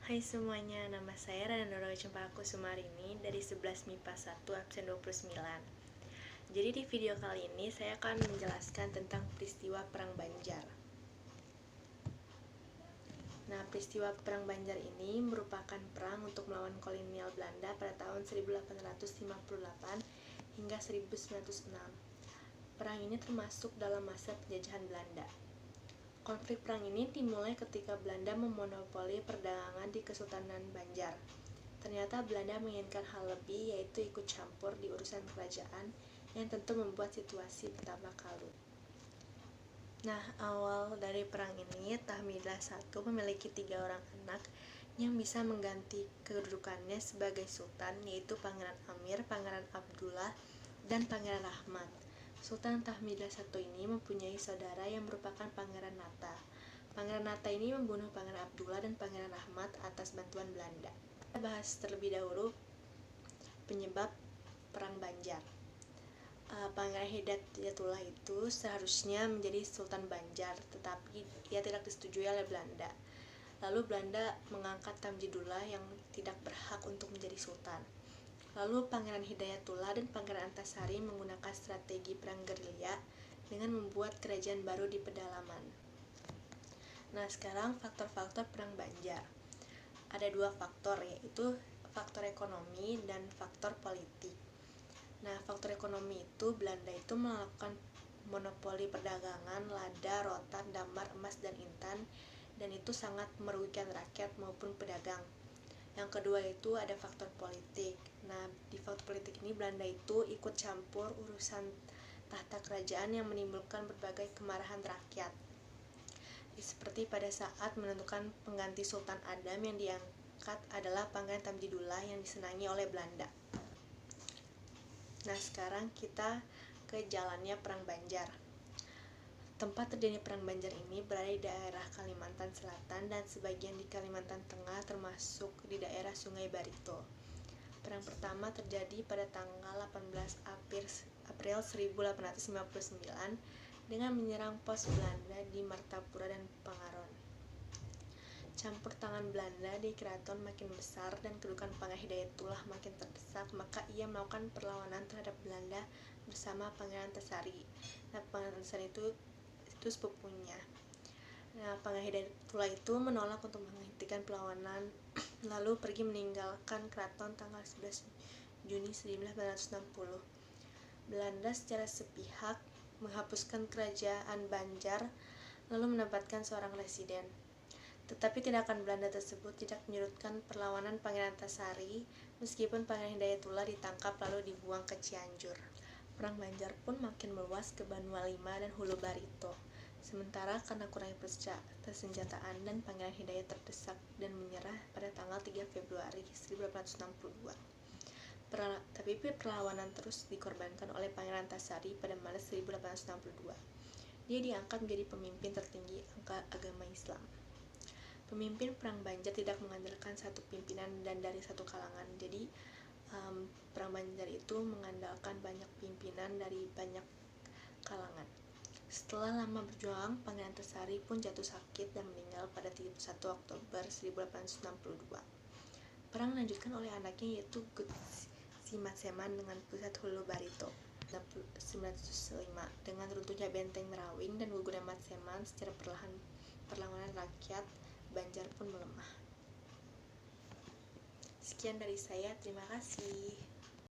Hai semuanya, nama saya Rana Nurul Cempaka Kusumarini dari 11 MIPA 1 absen 29. Jadi di video kali ini saya akan menjelaskan tentang peristiwa Perang Banjar. Nah, peristiwa Perang Banjar ini merupakan perang untuk melawan kolonial Belanda pada tahun 1858 hingga 1906. Perang ini termasuk dalam masa penjajahan Belanda. Konflik perang ini dimulai ketika Belanda memonopoli perdagangan di Kesultanan Banjar. Ternyata Belanda menginginkan hal lebih, yaitu ikut campur di urusan kerajaan, yang tentu membuat situasi bertambah kalut. Nah, awal dari perang ini, Tahmidlah I memiliki 3 orang anak yang bisa mengganti kedudukannya sebagai sultan, yaitu Pangeran Amir, Pangeran Abdullah, dan Pangeran Ahmad. Sultan Tahmidlah I ini mempunyai saudara yang merupakan Pangeran Nata. Pangeran Nata ini membunuh Pangeran Abdullah dan Pangeran Ahmad atas bantuan Belanda. Kita bahas terlebih dahulu penyebab Perang Banjar. Pangeran Hidayatullah itu seharusnya menjadi Sultan Banjar, tetapi ia tidak disetujui oleh Belanda. Lalu Belanda mengangkat Tamjidullah yang tidak berhak untuk menjadi sultan. Lalu Pangeran Hidayatullah dan Pangeran Antasari menggunakan strategi perang gerilya dengan membuat kerajaan baru di pedalaman. Nah, sekarang faktor-faktor perang Banjar. Ada 2 faktor, yaitu faktor ekonomi dan faktor politik. Nah, faktor ekonomi itu Belanda itu melakukan monopoli perdagangan lada, rotan, damar, emas, dan intan, dan itu sangat merugikan rakyat maupun pedagang. Yang kedua itu ada faktor politik. Nah, di faktor politik ini Belanda itu ikut campur urusan tahta kerajaan yang menimbulkan berbagai kemarahan rakyat. Seperti pada saat menentukan pengganti Sultan Adam, yang diangkat adalah Pangeran Tamjidullah yang disenangi oleh Belanda. Nah, sekarang kita ke jalannya Perang Banjar. Tempat terjadinya Perang Banjar ini berada di daerah Kalimantan Selatan dan sebagian di Kalimantan Tengah, termasuk di daerah Sungai Barito. Perang pertama terjadi pada tanggal 18 April 1859 dengan menyerang pos Belanda di Martapura dan Pangaron. Campur tangan Belanda di keraton makin besar dan kedudukan Pangeran Hidayatullah makin terdesak, maka ia melakukan perlawanan terhadap Belanda bersama Pangeran Antasari. Nah, Pangeran Antasari itu sepupunya. Nah, Pangeran Hidayatullah itu menolak untuk menghentikan perlawanan, lalu pergi meninggalkan keraton tanggal 11 Juni 1960. Belanda secara sepihak menghapuskan kerajaan Banjar lalu menempatkan seorang residen. Tetapi tindakan Belanda tersebut tidak menyurutkan perlawanan Pangeran Antasari, meskipun Pangeran Hidayatullah ditangkap lalu dibuang ke Cianjur. Perang Banjar pun makin meluas ke Banua Lima dan Hulu Barito. Sementara karena kurangnya persenjataan dan Pangeran Hidayat terdesak dan menyerah pada tanggal 3 Februari 1862. Tapi perlawanan terus dikorbankan oleh Pangeran Antasari pada Maret 1862. Dia diangkat menjadi pemimpin tertinggi agama Islam. Pemimpin Perang Banjar tidak mengandalkan satu pimpinan dan dari satu kalangan. Jadi Perang Banjar itu mengandalkan banyak pimpinan dari banyak kalangan. Setelah lama berjuang, Pangeran Antasari pun jatuh sakit dan meninggal pada 31 Oktober 1862. Perang dilanjutkan oleh anaknya, yaitu Gutsimatseman dengan pusat Hulu Barito 1905. Dengan runtuhnya benteng Merawing dan gugurnya Matseman, secara perlahan perlawanan rakyat Banjar pun melemah. Sekian dari saya, terima kasih.